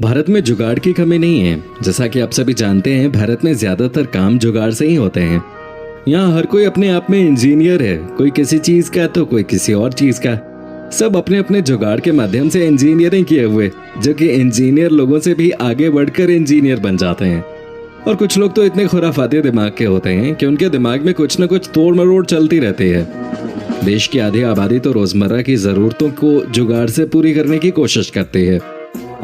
भारत में जुगाड़ की कमी नहीं है। जैसा कि आप सभी जानते हैं, भारत में ज्यादातर काम जुगाड़ से ही होते हैं। यहाँ हर कोई अपने आप में इंजीनियर है, कोई किसी चीज का तो कोई किसी और चीज का। सब अपने अपने जुगाड़ के माध्यम से इंजीनियरिंग किए हुए, जो कि इंजीनियर लोगों से भी आगे बढ़कर इंजीनियर बन जाते हैं। और कुछ लोग तो इतने खुराफाती दिमाग के होते हैं कि उनके दिमाग में कुछ न कुछ तोड़ मरोड़ चलती रहती है। देश की आधी आबादी तो रोजमर्रा की जरूरतों को जुगाड़ से पूरी करने की कोशिश करती है।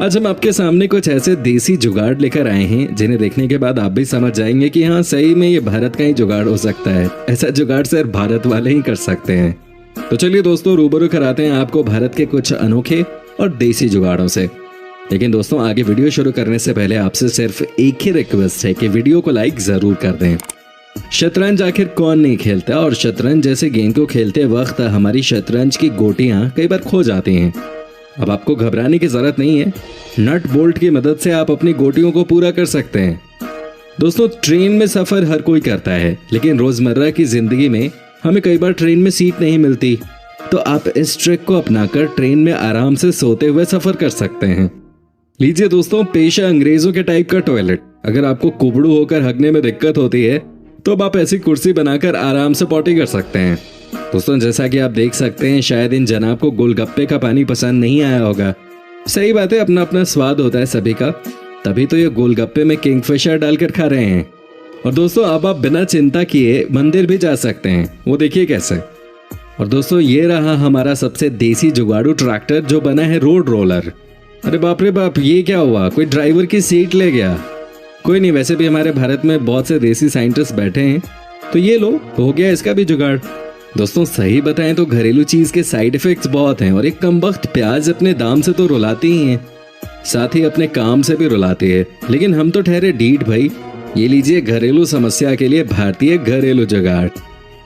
आज हम आपके सामने कुछ ऐसे देसी जुगाड़ लेकर आए हैं जिन्हें देखने के बाद आप भी समझ जाएंगे कि हाँ, सही में ये भारत का ही जुगाड़ हो सकता है। ऐसा जुगाड़ सिर्फ भारत वाले ही कर सकते हैं। तो चलिए दोस्तों, रूबरू कराते हैं आपको भारत के कुछ अनोखे और देसी जुगाड़ों से। लेकिन दोस्तों, आगे वीडियो शुरू करने से पहले आपसे सिर्फ एक ही रिक्वेस्ट है कि वीडियो को लाइक जरूर कर दें। शतरंज आखिर कौन नहीं खेलता, और शतरंज जैसे गेम को खेलते वक्त हमारी शतरंज की गोटियां कई बार खो जाती हैं। अब आपको घबराने की जरूरत नहीं है, नट बोल्ट की मदद से आप अपनी गोटियों को पूरा कर सकते हैं। दोस्तों, ट्रेन में सफर हर कोई करता है, लेकिन रोजमर्रा की जिंदगी में हमें कई बार ट्रेन में सीट नहीं मिलती। तो आप इस ट्रिक को अपनाकर ट्रेन में आराम से सोते हुए सफर कर सकते हैं। लीजिए दोस्तों, पेश है अंग्रेजों के टाइप का टॉयलेट। अगर आपको कुबड़ू होकर हगने में दिक्कत होती है तो अब आप ऐसी कुर्सी बनाकर आराम से पॉटी कर सकते हैं। दोस्तों, जैसा कि आप देख सकते हैं, शायद इन जनाब को गोलगप्पे का पानी पसंद नहीं आया होगा। सही बात है, अपना अपना स्वाद होता है सभी का, तभी तो ये गोलगप्पे में किंगफिशर डालकर खा रहे हैं। और दोस्तों, अब आप बिना चिंता किए मंदिर भी जा सकते हैं, वो देखिए कैसे। और दोस्तों, ये रहा हमारा सबसे देसी जुगाड़ू ट्रैक्टर जो बना है रोड रोलर। अरे बाप रे बाप, ये क्या हुआ? कोई ड्राइवर की सीट ले गया। कोई नहीं, वैसे भी हमारे भारत में बहुत से देसी साइंटिस्ट बैठे हैं, तो ये लो, हो गया इसका भी जुगाड़। दोस्तों, सही बताएं तो घरेलू चीज के साइड इफेक्ट्स बहुत हैं, और एक कमबख्त प्याज अपने दाम से तो रुलाती ही है, साथ ही अपने काम से भी रुलाती है। लेकिन हम तो ठहरे ढीठ भाई। ये लीजिए घरेलू समस्या के लिए भारतीय घरेलू जुगाड़।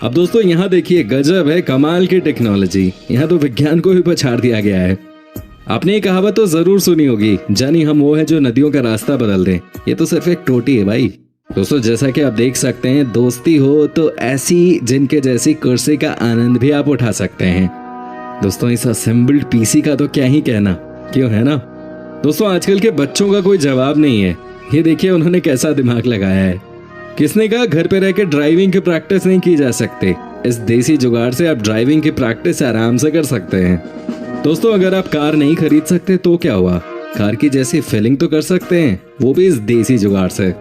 अब दोस्तों, यहाँ देखिए, गजब है, कमाल की टेक्नोलॉजी। यहाँ तो विज्ञान को भी पछाड़ दिया गया है। आपने ये कहावत तो जरूर सुनी होगी, जानी हम वो है जो नदियों का रास्ता बदल दें। ये तो सिर्फ एक टोटी है भाई। दोस्तों, जैसा कि आप देख सकते हैं, दोस्ती हो तो ऐसी जिनके जैसी कुर्सी का आनंद भी आप उठा सकते हैं। दोस्तों, इस असेंबल्ड पीसी का तो क्या ही कहना, क्यों है ना। दोस्तों, आजकल के बच्चों का कोई जवाब नहीं है। ये देखिए उन्होंने कैसा दिमाग लगाया है। किसने कहा घर पे रह के ड्राइविंग की प्रैक्टिस नहीं की जा सकती? इस देसी जुगाड़ से आप ड्राइविंग की प्रैक्टिस आराम से कर सकते हैं। दोस्तों, अगर आप कार नहीं खरीद सकते तो क्या हुआ, कार की जैसी फीलिंग तो कर सकते हैं, वो भी इस देसी जुगाड़ से।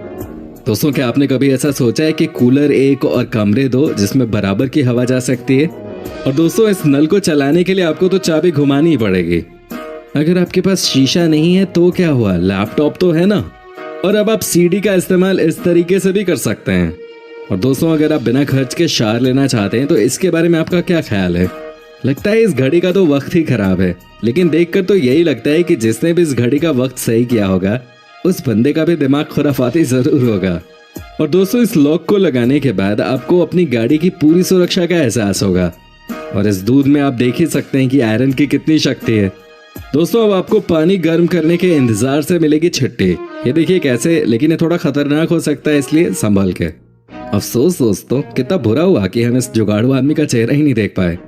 दोस्तों, क्या आपने कभी ऐसा सोचा है कि कूलर एक और कमरे दो जिसमें बराबर की हवा जा सकती है? और दोस्तों, इस नल को चलाने के लिए आपको तो चाबी घुमानी ही पड़ेगी। अगर आपके पास शीशा नहीं है तो क्या हुआ, लैपटॉप तो है ना। और अब आप सीडी का इस्तेमाल इस तरीके से भी कर सकते हैं। और दोस्तों, अगर आप बिना खर्च के शार लेना चाहते हैं तो इसके बारे में आपका क्या ख्याल है? लगता है इस घड़ी का तो वक्त ही खराब है, लेकिन देखकर तो यही लगता है कि जिसने भी इस घड़ी का वक्त सही किया होगा उस बंदे का भी दिमाग खुराफाती जरूर होगा। और दोस्तों, इस लॉक को लगाने के बाद आपको अपनी गाड़ी की पूरी सुरक्षा का एहसास होगा। और इस दूध में आप देख ही सकते हैं कि आयरन की कितनी शक्ति है। दोस्तों, अब आपको पानी गर्म करने के इंतजार से मिलेगी छुट्टी। ये देखिए कैसे, लेकिन ये थोड़ा खतरनाक हो सकता है, इसलिए संभल के। अफसोस दोस्तों, कितना बुरा हुआ कि हम इस जुगाड़ू आदमी का चेहरा ही नहीं देख पाए।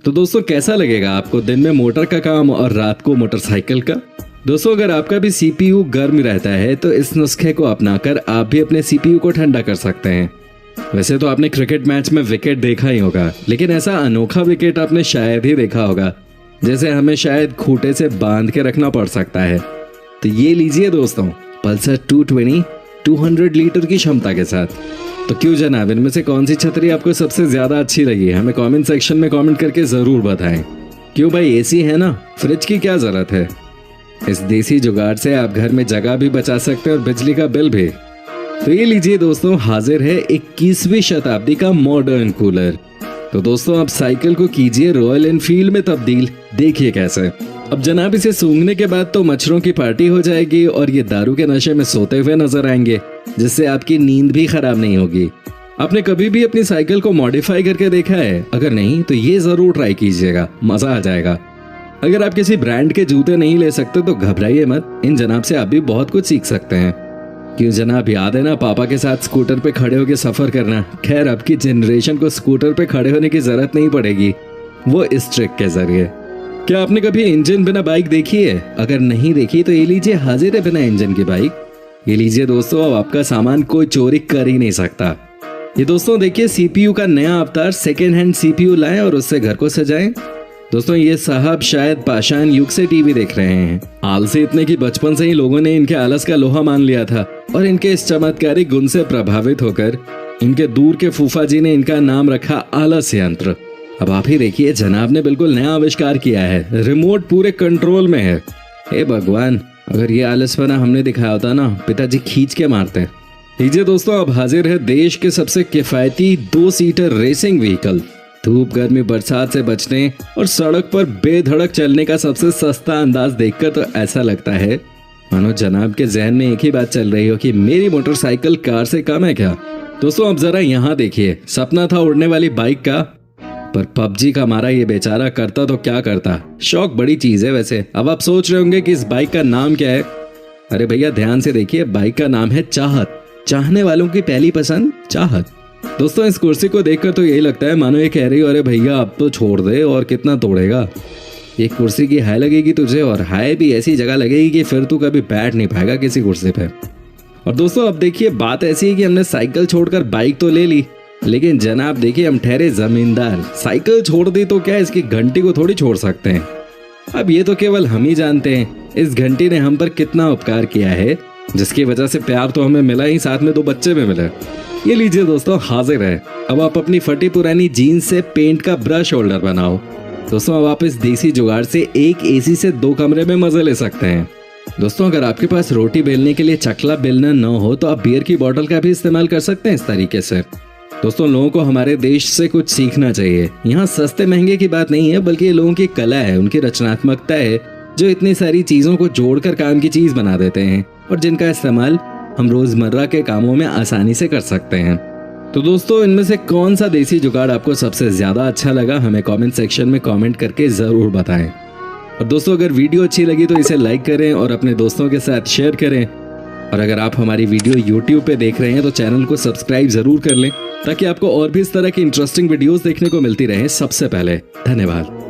तो दोस्तों, कैसा लगेगा आपको दिन में मोटर का काम और रात को मोटरसाइकिल का? दोस्तों, अगर आपका भी सीपीयू गर्म रहता है तो इस नुस्खे को अपनाकर आप भी अपने सीपीयू को ठंडा कर सकते हैं। वैसे तो आपने क्रिकेट मैच में विकेट देखा ही होगा, लेकिन ऐसा अनोखा विकेट आपने शायद ही देखा होगा, जैसे हमें शायद खूंटे से बांध के रखना पड़ सकता है। तो ये लीजिए दोस्तों, पल्सर 220 200 लीटर की क्षमता के साथ। तो क्यों जनाब, इनमें से कौन सी छतरी आपको सबसे ज्यादा अच्छी लगी? हमें कमेंट सेक्शन में कमेंट करके जरूर बताएं। क्यों भाई, एसी है ना, फ्रिज की क्या जरूरत है। इस देसी जुगाड़ से आप घर में जगह भी बचा सकते हैं और बिजली का बिल भी। तो ये लीजिए दोस्तों, हाजिर है 21वीं शताब्दी का मॉडर्न कूलर। तो दोस्तों, आप साइकिल को कीजिए रॉयल एनफील्ड में तब्दील, देखिए कैसे। अब जनाब, इसे सूंघने के बाद तो मच्छरों की पार्टी हो जाएगी और ये दारू के नशे में सोते हुए नजर आएंगे, जिससे आपकी नींद भी खराब नहीं होगी। आपने कभी भी अपनी साइकिल को मॉडिफाई करके देखा है? अगर नहीं तो ये जरूर ट्राई कीजिएगा, मजा आ जाएगा। अगर आप किसी ब्रांड के जूते नहीं ले सकते तो घबराइए मत, इन जनाब से आप भी बहुत कुछ सीख सकते हैं। क्यों जनाब, याद है ना पापा के साथ स्कूटर पे खड़े होकर सफर करना? खैर, अब की जनरेशन को स्कूटर पे खड़े होने की जरूरत नहीं पड़ेगी, वो इस ट्रिक के जरिए। क्या आपने कभी इंजन बिना बाइक देखी है? अगर नहीं देखी तो ये लीजिए हाजिर है बिना इंजन की बाइक। ये लीजिए दोस्तों, अब आपका सामान कोई चोरी कर ही नहीं सकता। ये दोस्तों देखिए सीपीयू का नया अवतार, सेकेंड हैंड सीपीयू लाएं और उससे घर को सजाएं। दोस्तों ये साहब शायद पाषाण युग से टीवी देख रहे हैं। आलसी इतने कि बचपन से ही लोगों ने इनके आलस का लोहा मान लिया था और इनके इस चमत्कारी गुण से प्रभावित होकर इनके दूर के फूफा जी ने इनका नाम रखा आलस यंत्र। अब आप ही देखिए, जनाब ने बिल्कुल नया आविष्कार किया है, रिमोट पूरे कंट्रोल में है। हे भगवान, अगर ये आलसपना हमने दिखाया होता ना, पिताजी खींच के मारते। लीजिए दोस्तों, अब हाजिर है देश के सबसे किफायती 2 सीटर रेसिंग व्हीकल। धूप गर्मी बरसात से बचने और सड़क पर बेधड़क चलने का सबसे सस्ता अंदाज देखकर तो ऐसा लगता है मानो जनाब के जहन में एक ही बात चल रही हो कि मेरी मोटरसाइकिल कार से कम है क्या। दोस्तों अब जरा यहाँ देखिए, सपना था उड़ने वाली बाइक का, पर पबजी का मारा ये बेचारा करता तो क्या करता। शौक बड़ी चीज है वैसे। अब आप सोच रहे होंगे कि इस बाइक का नाम क्या है। अरे भैया ध्यान से देखिए, बाइक का नाम है चाहत। चाहने वालों की पहली पसंद चाहत। दोस्तों इस कुर्सी को देखकर तो यही लगता है मानो ये कह रही हो, अरे भैया अब तो छोड़ दे और कितना तोड़ेगा। एक कुर्सी की हाय लगेगी तुझे, और हाय भी ऐसी जगह लगेगी कि फिर तू कभी बैठ नहीं पाएगा किसी कुर्सी पे। और दोस्तों अब देखिए, बात ऐसी है कि हमने साइकिल छोड़कर बाइक तो ले ली, लेकिन जनाब देखिए हम ठहरे जमींदार। साइकिल छोड़ दी तो क्या इसकी घंटी को थोड़ी छोड़ सकते हैं। अब ये तो केवल हम ही जानते हैं इस घंटी ने हम पर कितना उपकार किया है, जिसकी वजह से प्यार तो हमें मिला ही, साथ में 2 बच्चे भी मिले। ये लीजिए दोस्तों हाजिर है। अब आप अपनी फटी पुरानी जीन्स से पेंट का ब्रश होल्डर बनाओ। दोस्तों अब आप इस देसी जुगाड़ से एक एसी से 2 कमरे में मजे ले सकते हैं। दोस्तों अगर आपके पास रोटी बेलने के लिए चकला बेलना न हो तो आप बियर की बोतल का भी इस्तेमाल कर सकते हैं इस तरीके से। दोस्तों लोगों को हमारे देश से कुछ सीखना चाहिए। यहाँ सस्ते महंगे की बात नहीं है, बल्कि ये लोगों की कला है, उनकी रचनात्मकता है, जो इतनी सारी चीजों को जोड़कर काम की चीज बना देते हैं और जिनका इस्तेमाल हम रोजमर्रा के कामों में आसानी से कर सकते हैं। तो दोस्तों इनमें से कौन सा देसी जुगाड़ आपको सबसे ज्यादा अच्छा लगा, हमें कमेंट सेक्शन में कमेंट करके जरूर बताएं। और दोस्तों अगर वीडियो अच्छी लगी तो इसे लाइक करें और अपने दोस्तों के साथ शेयर करें। और अगर आप हमारी वीडियो YouTube पे देख रहे हैं तो चैनल को सब्सक्राइब जरूर कर लें, ताकि आपको और भी इस तरह की इंटरेस्टिंग वीडियोस देखने को मिलती रहे सबसे पहले। धन्यवाद।